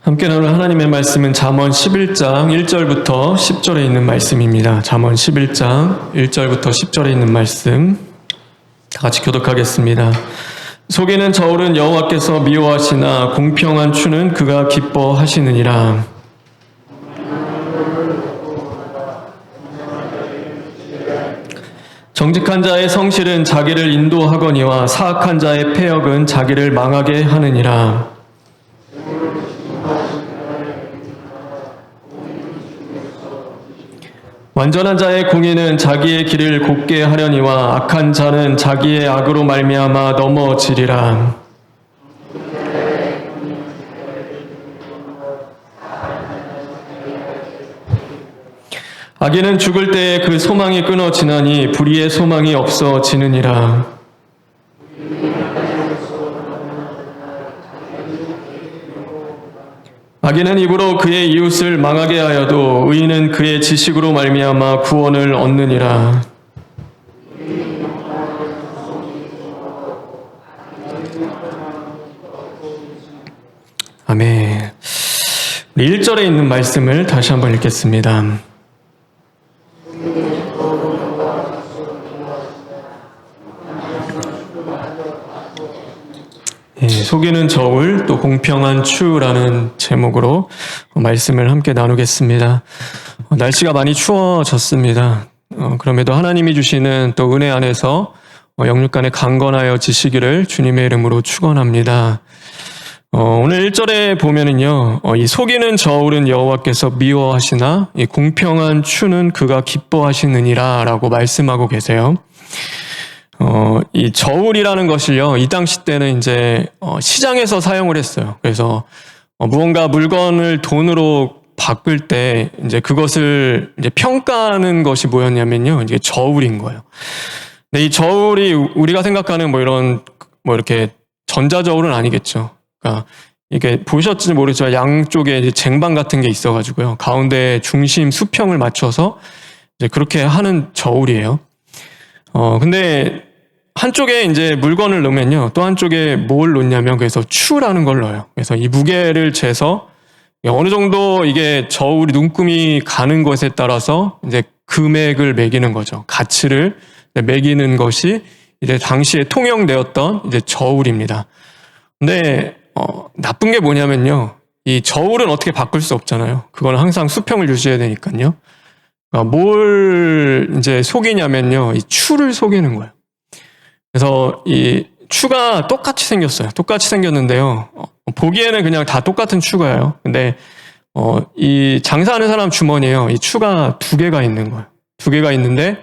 함께 나눌 하나님의 말씀은 잠언 11장 1절부터 10절에 있는 말씀입니다. 잠언 11장 1절부터 10절에 있는 말씀 다 같이 교독하겠습니다. 속이는 저울은 여호와께서 미워하시나 공평한 추는 그가 기뻐하시느니라. 정직한 자의 성실은 자기를 인도하거니와 사악한 자의 패역은 자기를 망하게 하느니라. 완전한 자의 공의는 자기의 길을 곱게 하려니와 악한 자는 자기의 악으로 말미암아 넘어지리라. 악인은 죽을 때에 그 소망이 끊어지나니 불의의 소망이 없어지느니라. 악인은 입으로 그의 이웃을 망하게 하여도 의인은 그의 지식으로 말미암아 구원을 얻느니라. 아멘. 1절에 있는 말씀을 다시 한번 읽겠습니다. 속이는 저울 또 공평한 추라는 제목으로 말씀을 함께 나누겠습니다. 날씨가 많이 추워졌습니다. 그럼에도 하나님이 주시는 또 은혜 안에서 영육간에 강건하여 지시기를 주님의 이름으로 축원합니다. 오늘 1절에 보면은요, 이 속이는 저울은 여호와께서 미워하시나 이 공평한 추는 그가 기뻐하시느니라 라고 말씀하고 계세요. 이 저울이라는 것을요, 이 당시 때는 이제 시장에서 사용을 했어요. 그래서 무언가 물건을 돈으로 바꿀 때 이제 그것을 이제 평가하는 것이 뭐였냐면요, 이게 저울인 거예요. 근데 이 저울이 우리가 생각하는 이렇게 전자저울은 아니겠죠. 그러니까 이게 보셨을지 모르지만 양쪽에 이제 쟁반 같은 게 있어가지고요, 가운데 중심 수평을 맞춰서 이제 그렇게 하는 저울이에요. 근데 한쪽에 이제 물건을 넣으면요, 또 한쪽에 뭘 놓냐면, 그래서 추라는 걸 넣어요. 그래서 이 무게를 재서 어느 정도 이게 저울이 눈금이 가는 것에 따라서 이제 금액을 매기는 거죠. 가치를 매기는 것이 이제 당시에 통용되었던 이제 저울입니다. 근데 나쁜 게 뭐냐면요, 이 저울은 어떻게 바꿀 수 없잖아요. 그건 항상 수평을 유지해야 되니까요. 뭘 이제 속이냐면요, 이 추를 속이는 거예요. 그래서 이 추가 똑같이 생겼어요. 똑같이 생겼는데요, 보기에는 그냥 다 똑같은 추가예요. 근데 이 장사하는 사람 주머니에요, 이 추가 두 개가 있는 거예요. 두 개가 있는데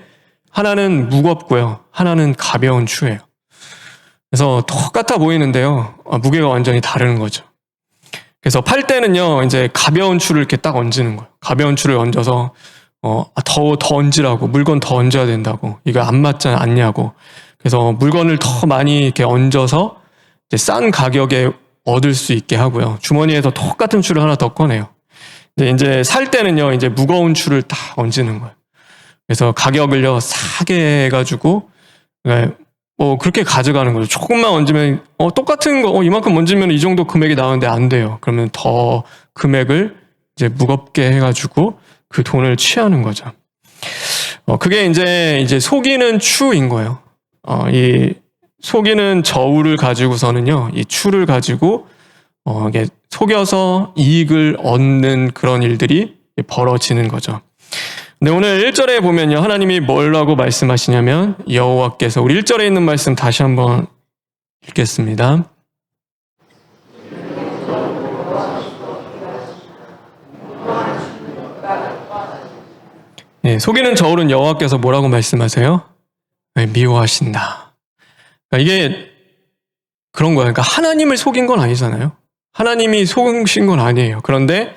하나는 무겁고요, 하나는 가벼운 추예요. 그래서 똑같아 보이는데요, 무게가 완전히 다른 거죠. 그래서 팔 때는요, 이제 가벼운 추를 이렇게 딱 얹는 거예요. 가벼운 추를 얹어서 더 얹으라고, 물건 더 얹어야 된다고, 이거 안 맞지 않냐고. 그래서 물건을 더 많이 이렇게 얹어서 이제 싼 가격에 얻을 수 있게 하고요. 주머니에서 똑같은 추를 하나 더 꺼내요. 근데 이제 살 때는요, 이제 무거운 추를 딱 얹는 거예요. 그래서 가격을요, 싸게 해가지고, 그렇게 가져가는 거죠. 조금만 얹으면, 똑같은 거, 이만큼 얹으면 이 정도 금액이 나오는데 안 돼요. 그러면 더 금액을 이제 무겁게 해가지고 그 돈을 취하는 거죠. 그게 이제 속이는 추인 거예요. 이 속이는 저울을 가지고서는요, 이 추를 가지고 이게 속여서 이익을 얻는 그런 일들이 벌어지는 거죠. 근데 오늘 1절에 보면요, 하나님이 뭐라고 말씀하시냐면, 여호와께서, 우리 1절에 있는 말씀 다시 한번 읽겠습니다. 속이는 저울은 여호와께서 뭐라고 말씀하세요? 미워하신다. 그러니까 이게 그런 거예요. 그러니까 하나님을 속인 건 아니잖아요. 하나님이 속으신 건 아니에요. 그런데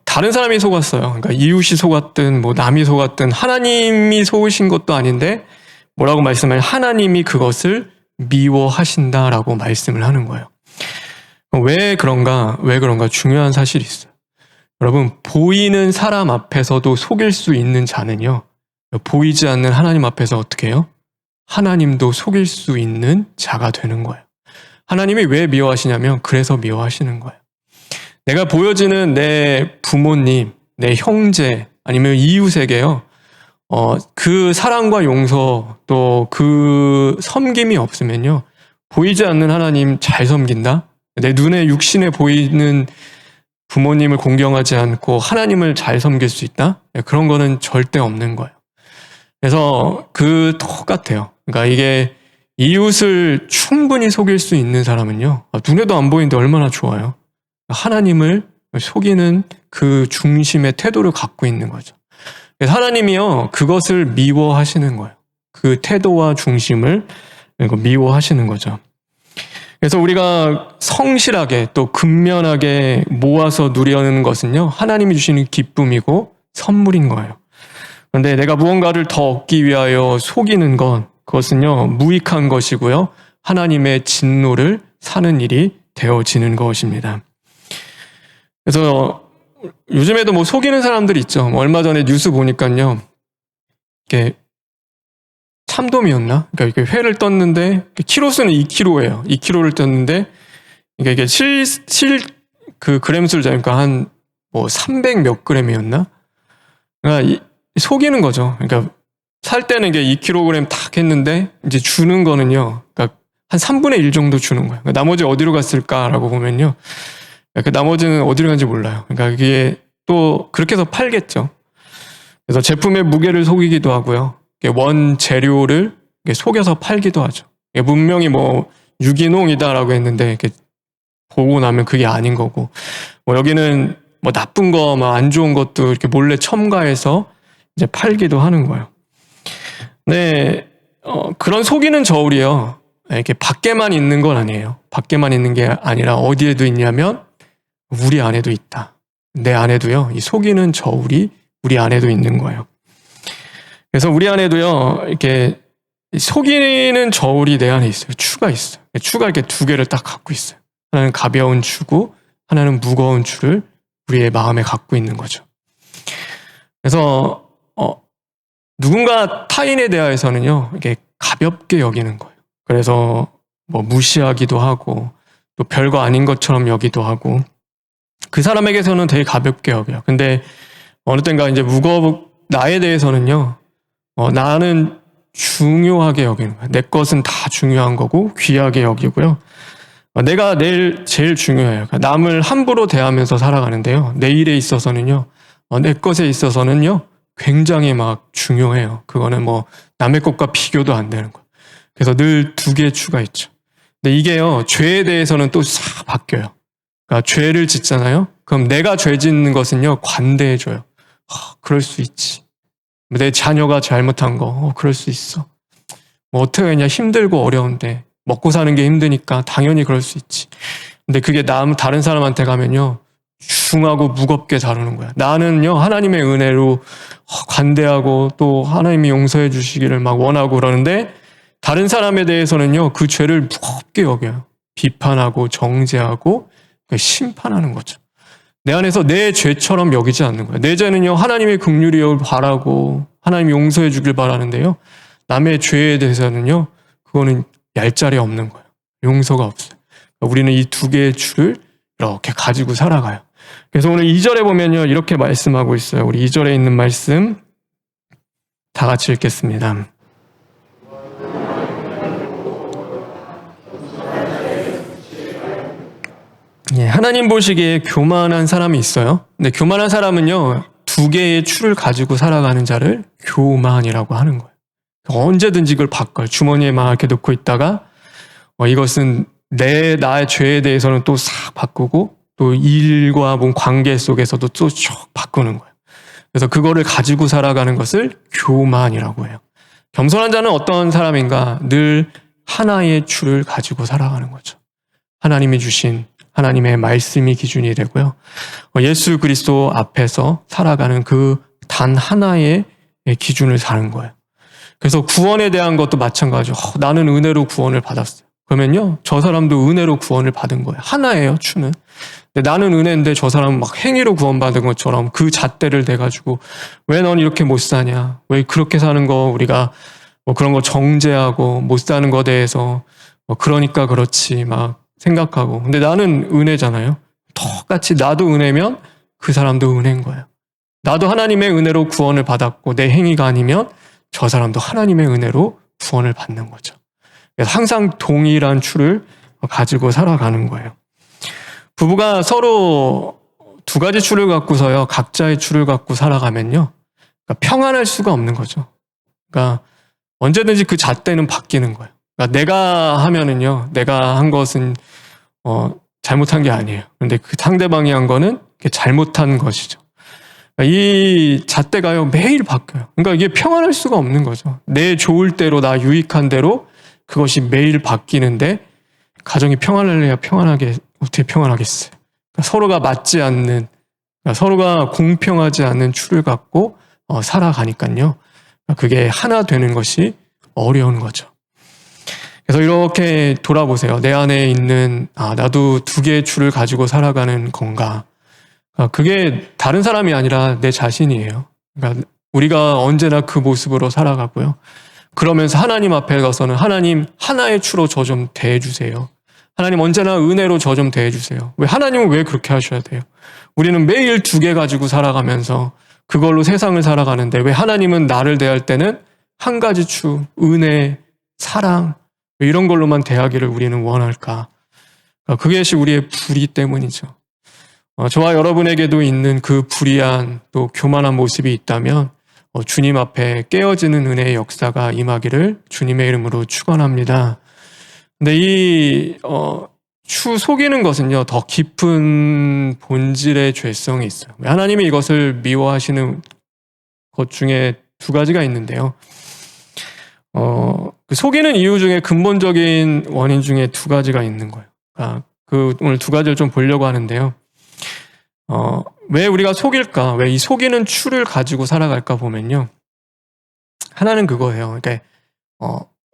다른 사람이 속았어요. 그러니까 이웃이 속았든 남이 속았든 하나님이 속으신 것도 아닌데 뭐라고 말씀하냐면 하나님이 그것을 미워하신다라고 말씀을 하는 거예요. 왜 그런가 중요한 사실이 있어요. 여러분, 보이는 사람 앞에서도 속일 수 있는 자는요, 보이지 않는 하나님 앞에서 어떻게 해요? 하나님도 속일 수 있는 자가 되는 거예요. 하나님이 왜 미워하시냐면 그래서 미워하시는 거예요. 내가 보여지는 내 부모님, 내 형제, 아니면 이웃에게요, 그 사랑과 용서, 또 그 섬김이 없으면요, 보이지 않는 하나님 잘 섬긴다? 내 눈에 육신에 보이는 부모님을 공경하지 않고 하나님을 잘 섬길 수 있다? 그런 거는 절대 없는 거예요. 그래서 똑같아요. 그러니까 이게 이웃을 충분히 속일 수 있는 사람은요, 눈에도 안 보이는데 얼마나 좋아요. 하나님을 속이는 그 중심의 태도를 갖고 있는 거죠. 그래서 하나님이요, 그것을 미워하시는 거예요. 그 태도와 중심을 미워하시는 거죠. 그래서 우리가 성실하게 또 근면하게 모아서 누리는 것은요, 하나님이 주시는 기쁨이고 선물인 거예요. 그런데 내가 무언가를 더 얻기 위하여 속이는 건, 그것은요, 무익한 것이고요, 하나님의 진노를 사는 일이 되어지는 것입니다. 그래서 요즘에도 뭐 속이는 사람들이 있죠. 얼마 전에 뉴스 보니까요, 이게 참돔이었나? 그러니까 이렇게 회를 떴는데 키로수는 2kg예요. 2kg를 떴는데 이게 그 그램수를 재니까 한 뭐 300 몇 g이었나? 그러니까 속이는 거죠. 그러니까 살 때는 이게 2kg 딱 했는데 이제 주는 거는요, 그러니까 한 3분의 1 정도 주는 거예요. 그러니까 나머지 어디로 갔을까라고 보면요, 그 나머지는 어디로 간지 몰라요. 그러니까 이게 또 그렇게 해서 팔겠죠. 그래서 제품의 무게를 속이기도 하고요, 원 재료를 속여서 팔기도 하죠. 분명히 뭐 유기농이다라고 했는데 이렇게 보고 나면 그게 아닌 거고, 뭐 여기는 뭐 나쁜 거, 막 안 좋은 것도 이렇게 몰래 첨가해서 이제 팔기도 하는 거예요. 네, 그런 속이는 저울이요, 이렇게 밖에만 있는 건 아니에요. 밖에만 있는 게 아니라 어디에도 있냐면 우리 안에도 있다. 내 안에도요, 이 속이는 저울이 우리 안에도 있는 거예요. 그래서 우리 안에도요, 이렇게 속이는 저울이 내 안에 있어요. 추가 있어요. 추가 이렇게 두 개를 딱 갖고 있어요. 하나는 가벼운 추고 하나는 무거운 추를 우리의 마음에 갖고 있는 거죠. 그래서 누군가 타인에 대해서는요, 이게 가볍게 여기는 거예요. 그래서 뭐 무시하기도 하고 또 별거 아닌 것처럼 여기도 하고, 그 사람에게서는 되게 가볍게 여겨요. 근데 어느 땐가 이제 나에 대해서는요, 나는 중요하게 여기는 거예요. 내 것은 다 중요한 거고 귀하게 여기고요. 내가 제일 중요해요. 남을 함부로 대하면서 살아가는데요, 내 일에 있어서는요, 내 것에 있어서는요, 굉장히 막 중요해요. 그거는 뭐 남의 것과 비교도 안 되는 거예요. 그래서 늘 두 개의 추가 있죠. 근데 이게요, 죄에 대해서는 또 싹 바뀌어요. 그러니까 죄를 짓잖아요. 그럼 내가 죄 짓는 것은요, 관대해줘요. 그럴 수 있지. 내 자녀가 잘못한 거, 그럴 수 있어. 뭐 어떻게 하냐, 힘들고 어려운데 먹고 사는 게 힘드니까 당연히 그럴 수 있지. 근데 그게 다른 사람한테 가면요, 중하고 무겁게 다루는 거야. 나는요, 하나님의 은혜로 관대하고 또 하나님이 용서해 주시기를 막 원하고 그러는데, 다른 사람에 대해서는요, 그 죄를 무겁게 여겨요. 비판하고 정죄하고 심판하는 거죠. 내 안에서 내 죄처럼 여기지 않는 거예요. 내 죄는요, 하나님의 긍휼이 바라고 하나님이 용서해 주길 바라는데요, 남의 죄에 대해서는요, 그거는 얄짤이 없는 거예요. 용서가 없어요. 우리는 이 두 개의 추를 이렇게 가지고 살아가요. 그래서 오늘 2절에 보면요, 이렇게 말씀하고 있어요. 우리 2절에 있는 말씀 다 같이 읽겠습니다. 예, 하나님 보시기에 교만한 사람이 있어요. 근데 교만한 사람은요, 두 개의 추를 가지고 살아가는 자를 교만이라고 하는 거예요. 언제든지 이걸 바꿔요. 주머니에 막 이렇게 넣고 있다가 이것은 나의 죄에 대해서는 또 싹 바꾸고, 또 일과 뭔 관계 속에서도 또 쭉 바꾸는 거예요. 그래서 그거를 가지고 살아가는 것을 교만이라고 해요. 겸손한 자는 어떤 사람인가? 늘 하나의 추를 가지고 살아가는 거죠. 하나님이 주신 하나님의 말씀이 기준이 되고요, 예수 그리스도 앞에서 살아가는 그 단 하나의 기준을 사는 거예요. 그래서 구원에 대한 것도 마찬가지죠. 나는 은혜로 구원을 받았어요. 그러면요, 저 사람도 은혜로 구원을 받은 거예요. 하나예요, 추는. 근데 나는 은혜인데 저 사람은 막 행위로 구원받은 것처럼 그 잣대를 대가지고 왜 넌 이렇게 못 사냐? 왜 그렇게 사는 거 우리가 뭐 그런 거 정죄하고 못 사는 거에 대해서 그러니까 그렇지 막 생각하고. 근데 나는 은혜잖아요. 똑같이 나도 은혜면 그 사람도 은혜인 거예요. 나도 하나님의 은혜로 구원을 받았고 내 행위가 아니면 저 사람도 하나님의 은혜로 구원을 받는 거죠. 그래서 항상 동일한 추를 가지고 살아가는 거예요. 부부가 서로 두 가지 추를 갖고서요, 각자의 추를 갖고 살아가면요, 그러니까 평안할 수가 없는 거죠. 그러니까 언제든지 그 잣대는 바뀌는 거예요. 그러니까 내가 하면은요, 내가 한 것은 잘못한 게 아니에요. 그런데 그 상대방이 한 거는 잘못한 것이죠. 그러니까 이 잣대가요, 매일 바뀌어요. 그러니까 이게 평안할 수가 없는 거죠. 내 좋을 대로, 나 유익한 대로 그것이 매일 바뀌는데 가정이 평안할래야 어떻게 평안하겠어요. 그러니까 서로가 맞지 않는, 그러니까 서로가 공평하지 않는 추를 갖고 살아가니까요. 그게 하나 되는 것이 어려운 거죠. 그래서 이렇게 돌아보세요. 내 안에 있는 나도 두 개의 추를 가지고 살아가는 건가. 그게 다른 사람이 아니라 내 자신이에요. 그러니까 우리가 언제나 그 모습으로 살아가고요. 그러면서 하나님 앞에 가서는 하나님 하나의 추로 저 좀 대해주세요. 하나님 언제나 은혜로 저 좀 대해주세요. 하나님은 왜 그렇게 하셔야 돼요? 우리는 매일 두 개 가지고 살아가면서 그걸로 세상을 살아가는데 왜 하나님은 나를 대할 때는 한 가지 추, 은혜, 사랑 이런 걸로만 대하기를 우리는 원할까? 그것이 우리의 불의 때문이죠. 저와 여러분에게도 있는 그 불의한 또 교만한 모습이 있다면 주님 앞에 깨어지는 은혜의 역사가 임하기를 주님의 이름으로 축원합니다. 근데 이 추 속이는 것은요, 더 깊은 본질의 죄성이 있어요. 하나님이 이것을 미워하시는 것 중에 두 가지가 있는데요. 그 속이는 이유 중에 근본적인 원인 중에 두 가지가 있는 거예요. 오늘 두 가지를 좀 보려고 하는데요. 왜 우리가 속일까? 왜 이 속이는 추를 가지고 살아갈까 보면요. 하나는 그거예요. 그러니까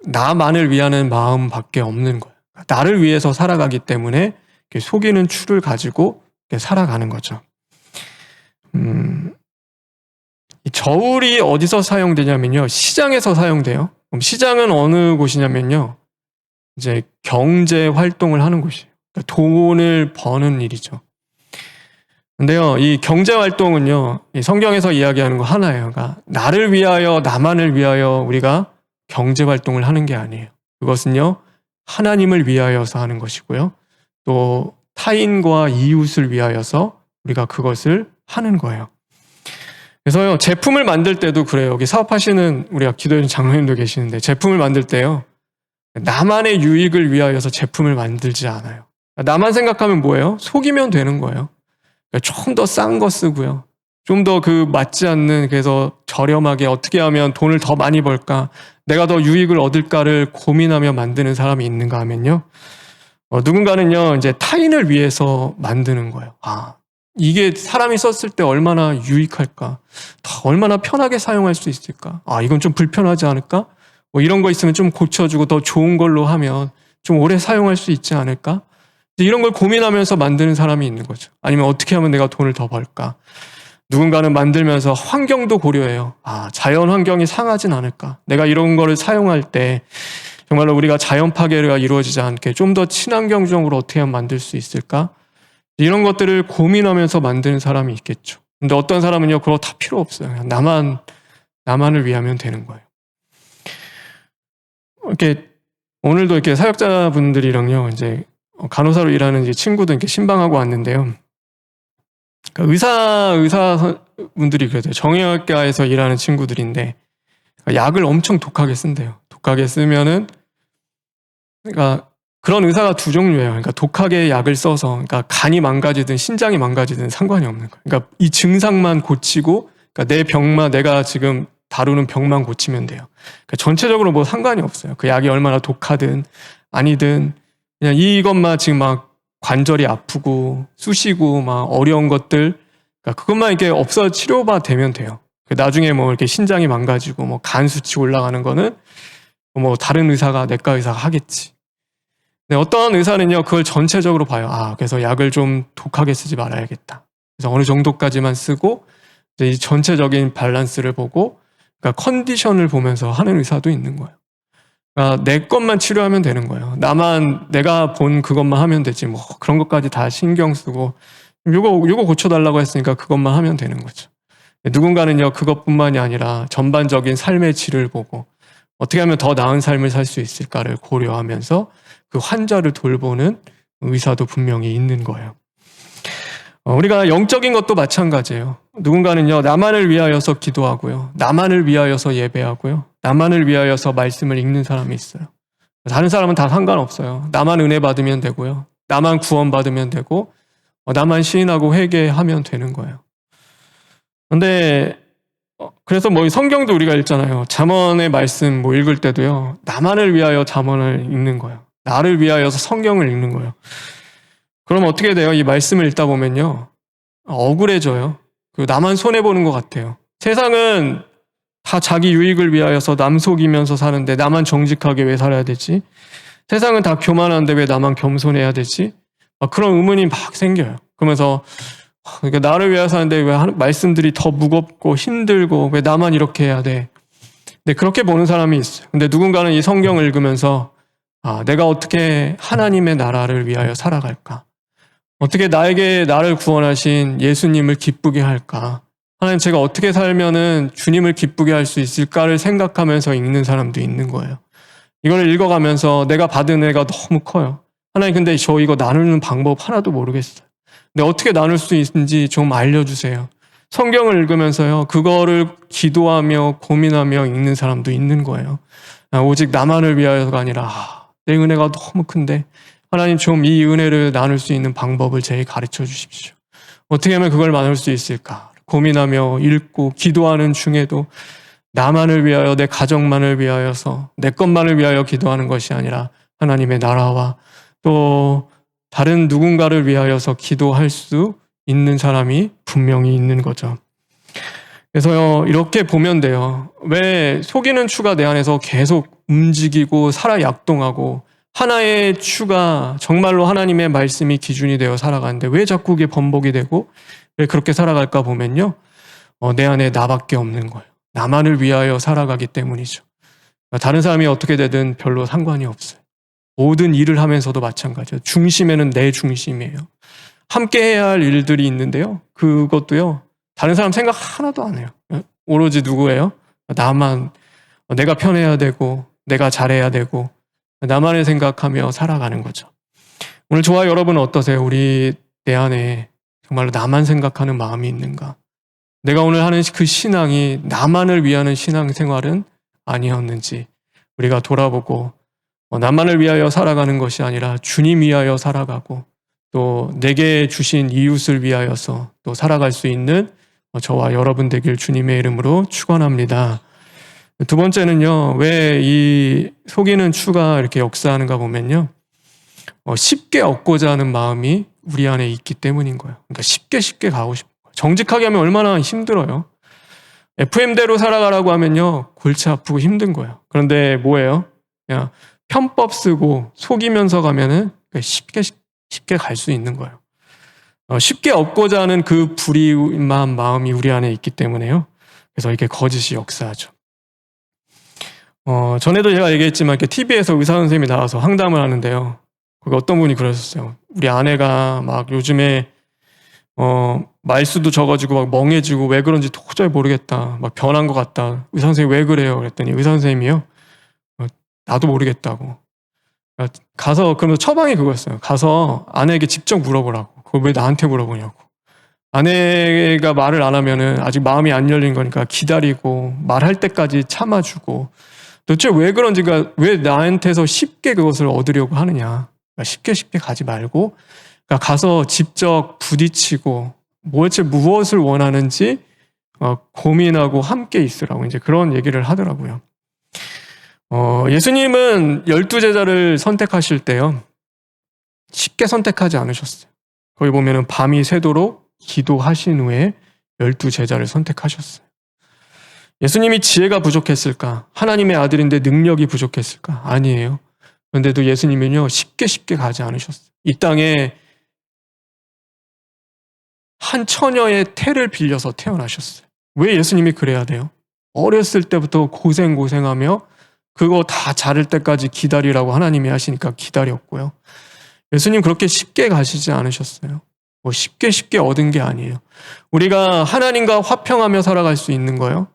나만을 위하는 마음밖에 없는 거예요. 나를 위해서 살아가기 때문에 속이는 추를 가지고 살아가는 거죠. 이 저울이 어디서 사용되냐면요. 시장에서 사용돼요. 그럼 시장은 어느 곳이냐면요. 이제 경제 활동을 하는 곳이에요. 그러니까 돈을 버는 일이죠. 근데요, 이 경제 활동은요, 이 성경에서 이야기하는 거 하나예요. 그러니까 나를 위하여, 나만을 위하여 우리가 경제 활동을 하는 게 아니에요. 그것은요, 하나님을 위하여서 하는 것이고요. 또 타인과 이웃을 위하여서 우리가 그것을 하는 거예요. 그래서요, 제품을 만들 때도 그래요. 여기 사업하시는 우리가 기도해준 장로님도 계시는데 제품을 만들 때요, 나만의 유익을 위하여서 제품을 만들지 않아요. 나만 생각하면 뭐예요? 속이면 되는 거예요. 좀 더 싼 거 쓰고요. 좀 더 맞지 않는, 그래서 저렴하게 어떻게 하면 돈을 더 많이 벌까, 내가 더 유익을 얻을까를 고민하며 만드는 사람이 있는가 하면요. 누군가는요, 이제 타인을 위해서 만드는 거예요. 이게 사람이 썼을 때 얼마나 유익할까? 얼마나 편하게 사용할 수 있을까? 이건 좀 불편하지 않을까? 이런 거 있으면 좀 고쳐주고 더 좋은 걸로 하면 좀 오래 사용할 수 있지 않을까? 이런 걸 고민하면서 만드는 사람이 있는 거죠. 아니면 어떻게 하면 내가 돈을 더 벌까? 누군가는 만들면서 환경도 고려해요. 자연 환경이 상하진 않을까? 내가 이런 거를 사용할 때 정말로 우리가 자연 파괴가 이루어지지 않게 좀 더 친환경적으로 어떻게 하면 만들 수 있을까? 이런 것들을 고민하면서 만드는 사람이 있겠죠. 근데 어떤 사람은요, 그거 다 필요 없어요. 그냥 나만을 위하면 되는 거예요. 이렇게 오늘도 이렇게 사역자분들이랑요, 이제 간호사로 일하는 이제 친구도 이렇게 신방하고 왔는데요. 그러니까 의사분들이 그래요. 정형외과에서 일하는 친구들인데 약을 엄청 독하게 쓴대요. 독하게 쓰면은, 그러니까 그런 의사가 두 종류예요. 그러니까 독하게 약을 써서, 그러니까 간이 망가지든 신장이 망가지든 상관이 없는 거예요. 그러니까 이 증상만 고치고, 그러니까 내 병만, 내가 지금 다루는 병만 고치면 돼요. 그러니까 전체적으로 뭐 상관이 없어요. 그 약이 얼마나 독하든 아니든 그냥 이것만 지금 막 관절이 아프고 쑤시고 막 어려운 것들, 그러니까 그것만 이렇게 없어 치료가 되면 돼요. 나중에 뭐 이렇게 신장이 망가지고 뭐 간 수치 올라가는 거는 뭐 다른 의사가, 내과 의사가 하겠지. 근데 어떤 의사는요, 그걸 전체적으로 봐요. 그래서 약을 좀 독하게 쓰지 말아야겠다. 그래서 어느 정도까지만 쓰고 이제 이 전체적인 밸런스를 보고, 그러니까 컨디션을 보면서 하는 의사도 있는 거예요. 그러니까 내 것만 치료하면 되는 거예요. 내가 본 그것만 하면 되지 뭐 그런 것까지 다 신경 쓰고 요거 고쳐달라고 했으니까 그것만 하면 되는 거죠. 누군가는요, 그것뿐만이 아니라 전반적인 삶의 질을 보고 어떻게 하면 더 나은 삶을 살 수 있을까를 고려하면서 그 환자를 돌보는 의사도 분명히 있는 거예요. 우리가 영적인 것도 마찬가지예요. 누군가는요, 나만을 위하여서 기도하고요, 나만을 위하여서 예배하고요, 나만을 위하여서 말씀을 읽는 사람이 있어요. 다른 사람은 다 상관없어요. 나만 은혜 받으면 되고요, 나만 구원받으면 되고, 나만 시인하고 회개하면 되는 거예요. 근데 그래서 성경도 우리가 읽잖아요. 잠언의 말씀 읽을 때도요, 나만을 위하여 잠언을 읽는 거예요. 나를 위하여서 성경을 읽는 거예요. 그럼 어떻게 돼요? 이 말씀을 읽다 보면요, 억울해져요. 나만 손해보는 것 같아요. 세상은 다 자기 유익을 위하여서 남 속이면서 사는데 나만 정직하게 왜 살아야 되지? 세상은 다 교만한데 왜 나만 겸손해야 되지? 그런 의문이 막 생겨요. 그러면서 그러니까 나를 위하여 사는데 왜 말씀들이 더 무겁고 힘들고 왜 나만 이렇게 해야 돼? 근데 그렇게 보는 사람이 있어요. 근데 누군가는 이 성경을 읽으면서 내가 어떻게 하나님의 나라를 위하여 살아갈까? 어떻게 나를 구원하신 예수님을 기쁘게 할까? 하나님, 제가 어떻게 살면은 주님을 기쁘게 할 수 있을까를 생각하면서 읽는 사람도 있는 거예요. 이걸 읽어가면서 내가 받은 은혜가 너무 커요. 하나님, 근데 저 이거 나누는 방법 하나도 모르겠어요. 근데 어떻게 나눌 수 있는지 좀 알려주세요. 성경을 읽으면서요, 그거를 기도하며 고민하며 읽는 사람도 있는 거예요. 오직 나만을 위하여가 아니라 내 은혜가 너무 큰데 하나님, 좀 이 은혜를 나눌 수 있는 방법을 제게 가르쳐 주십시오. 어떻게 하면 그걸 나눌 수 있을까? 고민하며 읽고 기도하는 중에도 나만을 위하여, 내 가정만을 위하여서, 내 것만을 위하여 기도하는 것이 아니라 하나님의 나라와 또 다른 누군가를 위하여서 기도할 수 있는 사람이 분명히 있는 거죠. 그래서요, 이렇게 보면 돼요. 왜 속이는 추가 내 안에서 계속 움직이고 살아 약동하고 하나의 추가, 정말로 하나님의 말씀이 기준이 되어 살아가는데 왜 자꾸 그게 번복이 되고 왜 그렇게 살아갈까 보면요, 내 안에 나밖에 없는 거예요. 나만을 위하여 살아가기 때문이죠. 다른 사람이 어떻게 되든 별로 상관이 없어요. 모든 일을 하면서도 마찬가지예요. 중심에는 내 중심이에요. 함께 해야 할 일들이 있는데요, 그것도요, 다른 사람 생각 하나도 안 해요. 오로지 누구예요? 나만, 내가 편해야 되고 내가 잘해야 되고 나만을 생각하며 살아가는 거죠. 오늘 저와 여러분은 어떠세요? 우리 내 안에 정말로 나만 생각하는 마음이 있는가? 내가 오늘 하는 그 신앙이 나만을 위하는 신앙생활은 아니었는지 우리가 돌아보고 나만을 위하여 살아가는 것이 아니라 주님 위하여 살아가고 또 내게 주신 이웃을 위하여서 또 살아갈 수 있는 저와 여러분 되길 주님의 이름으로 축원합니다. 두 번째는요, 왜 이 속이는 추가 이렇게 역사하는가 보면요, 쉽게 얻고자 하는 마음이 우리 안에 있기 때문인 거예요. 그러니까 쉽게 가고 싶은 거예요. 정직하게 하면 얼마나 힘들어요. FM대로 살아가라고 하면요, 골치 아프고 힘든 거예요. 그런데 뭐예요? 그냥 편법 쓰고 속이면서 가면은 쉽게 갈 수 있는 거예요. 쉽게 얻고자 하는 그 불의한 마음이 우리 안에 있기 때문에요. 그래서 이렇게 거짓이 역사하죠. 전에도 제가 얘기했지만 이렇게 TV에서 의사 선생님이 나와서 상담을 하는데요, 거기 어떤 분이 그러셨어요. 우리 아내가 막 요즘에 말수도 적어지고 막 멍해지고 왜 그런지 도저히 모르겠다, 막 변한 것 같다. 의사 선생님 왜 그래요? 그랬더니 의사 선생님이요, 나도 모르겠다고. 가서, 그러면서 처방이 그거였어요. 가서 아내에게 직접 물어보라고. 그걸 왜 나한테 물어보냐고. 아내가 말을 안 하면은 아직 마음이 안 열린 거니까 기다리고 말할 때까지 참아주고, 도대체 왜 그런지, 왜 나한테서 쉽게 그것을 얻으려고 하느냐. 그러니까 쉽게 가지 말고, 그러니까 가서 직접 부딪히고, 무엇을 원하는지 고민하고 함께 있으라고 이제 그런 얘기를 하더라고요. 예수님은 12제자를 선택하실 때요, 쉽게 선택하지 않으셨어요. 거기 보면은 밤이 새도록 기도하신 후에 12제자를 선택하셨어요. 예수님이 지혜가 부족했을까? 하나님의 아들인데 능력이 부족했을까? 아니에요. 그런데도 예수님은요, 쉽게 가지 않으셨어요. 이 땅에 한 처녀의 태를 빌려서 태어나셨어요. 왜 예수님이 그래야 돼요? 어렸을 때부터 고생하며 그거 다 자를 때까지 기다리라고 하나님이 하시니까 기다렸고요. 예수님 그렇게 쉽게 가시지 않으셨어요. 뭐 쉽게 얻은 게 아니에요. 우리가 하나님과 화평하며 살아갈 수 있는 거요.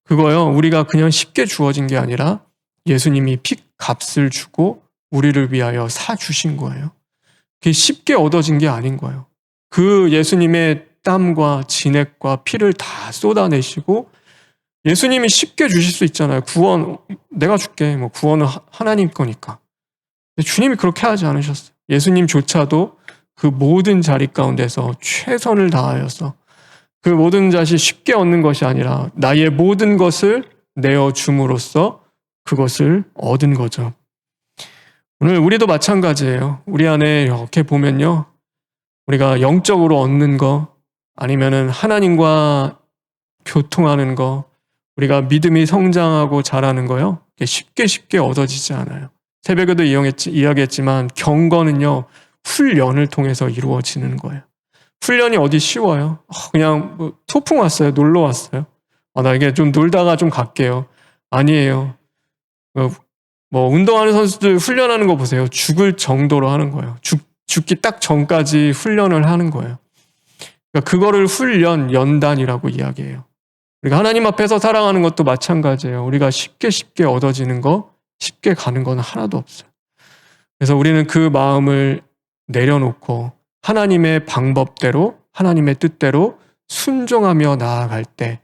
그거요. 우리가 그냥 쉽게 주어진 게 아니라 예수님이 핏값을 주고 우리를 위하여 사주신 거예요. 그게 쉽게 얻어진 게 아닌 거예요. 그 예수님의 땀과 진액과 피를 다 쏟아내시고 예수님이 쉽게 주실 수 있잖아요. 구원 내가 줄게. 뭐 구원은 하나님 거니까. 근데 주님이 그렇게 하지 않으셨어요. 예수님조차도 그 모든 자리 가운데서 최선을 다하여서 그 모든 자시 쉽게 얻는 것이 아니라 나의 모든 것을 내어 줌으로써 그것을 얻은 거죠. 오늘 우리도 마찬가지예요. 우리 안에 이렇게 보면요. 우리가 영적으로 얻는 거 아니면은 하나님과 교통하는 거 우리가 믿음이 성장하고 자라는 거요. 쉽게 얻어지지 않아요. 새벽에도 이야기했지만 경건은요. 훈련을 통해서 이루어지는 거예요. 훈련이 어디 쉬워요? 그냥 뭐 소풍 왔어요. 놀러 왔어요. 나 이게 좀 놀다가 좀 갈게요. 아니에요. 뭐 운동하는 선수들 훈련하는 거 보세요. 죽을 정도로 하는 거예요. 죽기 딱 전까지 훈련을 하는 거예요. 그러니까 그거를 훈련, 연단이라고 이야기해요. 우리가 하나님 앞에서 살아가는 것도 마찬가지예요. 우리가 쉽게 얻어지는 거, 쉽게 가는 건 하나도 없어요. 그래서 우리는 그 마음을 내려놓고 하나님의 방법대로, 하나님의 뜻대로 순종하며 나아갈 때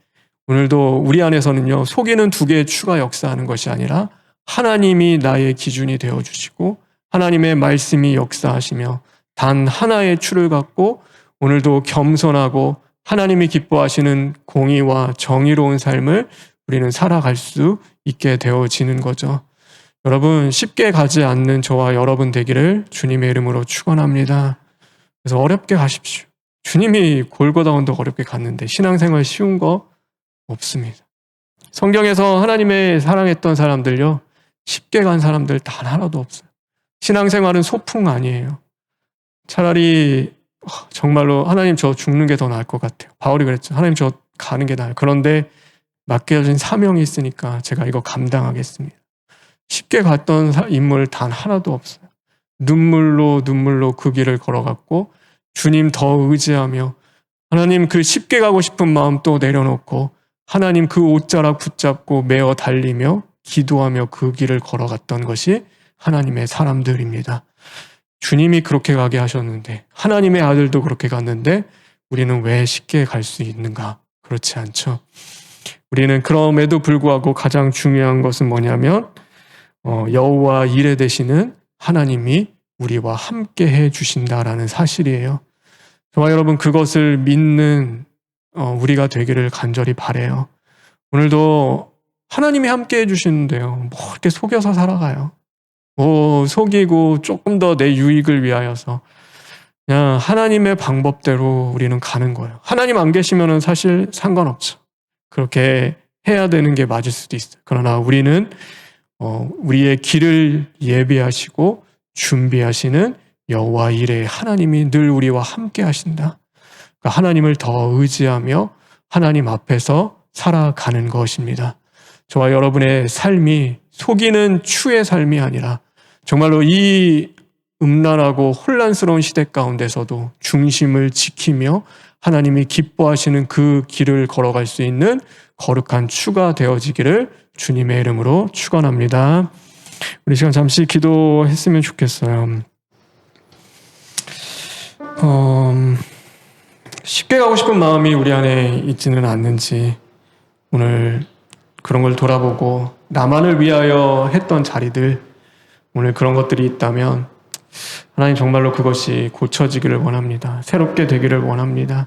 오늘도 우리 안에서는요, 속이는 두 개의 추가 역사하는 것이 아니라 하나님이 나의 기준이 되어주시고 하나님의 말씀이 역사하시며 단 하나의 추를 갖고 오늘도 겸손하고 하나님이 기뻐하시는 공의와 정의로운 삶을 우리는 살아갈 수 있게 되어지는 거죠. 여러분, 쉽게 가지 않는 저와 여러분 되기를 주님의 이름으로 축원합니다. 그래서 어렵게 가십시오. 주님이 골고다 언덕 어렵게 갔는데 신앙생활 쉬운 거 없습니다. 성경에서 하나님의 사랑했던 사람들요, 쉽게 간 사람들 단 하나도 없어요. 신앙생활은 소풍 아니에요. 차라리 정말로 하나님 저 죽는 게 더 나을 것 같아요. 바울이 그랬죠. 하나님 저 가는 게 나아요. 그런데 맡겨진 사명이 있으니까 제가 이거 감당하겠습니다. 쉽게 갔던 인물 단 하나도 없어요. 눈물로 그 길을 걸어갔고 주님 더 의지하며 하나님 그 쉽게 가고 싶은 마음 또 내려놓고 하나님 그 옷자락 붙잡고 메어 달리며 기도하며 그 길을 걸어갔던 것이 하나님의 사람들입니다. 주님이 그렇게 가게 하셨는데 하나님의 아들도 그렇게 갔는데 우리는 왜 쉽게 갈 수 있는가? 그렇지 않죠. 우리는 그럼에도 불구하고 가장 중요한 것은 뭐냐면 여호와 이레 되시는 하나님이 우리와 함께 해 주신다라는 사실이에요. 저와 여러분 그것을 믿는 우리가 되기를 간절히 바라요. 오늘도 하나님이 함께 해 주시는데요. 뭐 이렇게 속여서 살아가요. 속이고 조금 더 내 유익을 위하여서 그냥 하나님의 방법대로 우리는 가는 거예요. 하나님 안 계시면은 사실 상관없죠. 그렇게 해야 되는 게 맞을 수도 있어요. 그러나 우리는 우리의 길을 예비하시고 준비하시는 여호와 이레 하나님이 늘 우리와 함께 하신다. 그러니까 하나님을 더 의지하며 하나님 앞에서 살아가는 것입니다. 저와 여러분의 삶이 속이는 추의 삶이 아니라 정말로 이 음란하고 혼란스러운 시대 가운데서도 중심을 지키며 하나님이 기뻐하시는 그 길을 걸어갈 수 있는 거룩한 추가 되어지기를 주님의 이름으로 축원합니다. 우리 시간 잠시 기도했으면 좋겠어요. 쉽게 가고 싶은 마음이 우리 안에 있지는 않는지 오늘 그런 걸 돌아보고 나만을 위하여 했던 자리들 오늘 그런 것들이 있다면 하나님 정말로 그것이 고쳐지기를 원합니다. 새롭게 되기를 원합니다.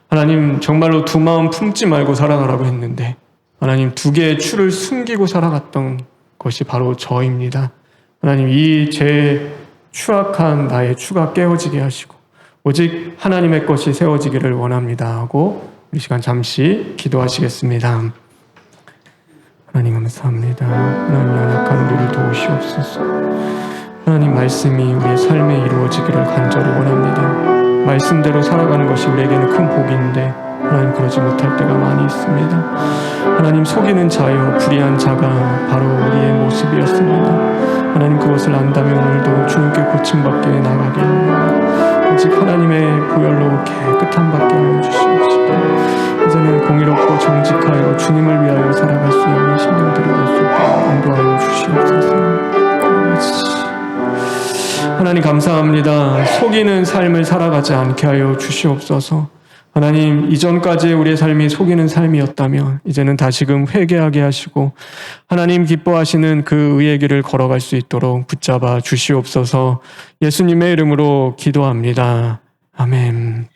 하나님 정말로 두 마음 품지 말고 살아가라고 했는데 하나님 두 개의 추를 숨기고 살아갔던 것이 바로 저입니다. 하나님 이 제 추악한 나의 추가 깨어지게 하시고 오직 하나님의 것이 세워지기를 원합니다 하고 이 시간 잠시 기도하시겠습니다. 하나님 감사합니다. 하나님 연약한 우리를 도우시옵소서. 하나님 말씀이 우리의 삶에 이루어지기를 간절히 원합니다. 말씀대로 살아가는 것이 우리에게는 큰 복인데 하나님 그러지 못할 때가 많이 있습니다. 하나님 속이는 자여 불의한 자가 바로 우리의 모습이었습니다. 하나님 그것을 안다면 오늘도 주님께 고침받게 나가게 합니다. 오직 하나님의 보혈로 깨끗한 받게 하여 주시옵시고 이제는 공의롭고 정직하여 주님을 위하여 살아갈 수 있는 심령들이 될 수 있도록 인도하여 주시옵소서. 하나님 감사합니다. 속이는 삶을 살아가지 않게 하여 주시옵소서. 하나님, 이전까지 우리의 삶이 속이는 삶이었다면 이제는 다시금 회개하게 하시고 하나님 기뻐하시는 그 의의 길을 걸어갈 수 있도록 붙잡아 주시옵소서. 예수님의 이름으로 기도합니다. 아멘.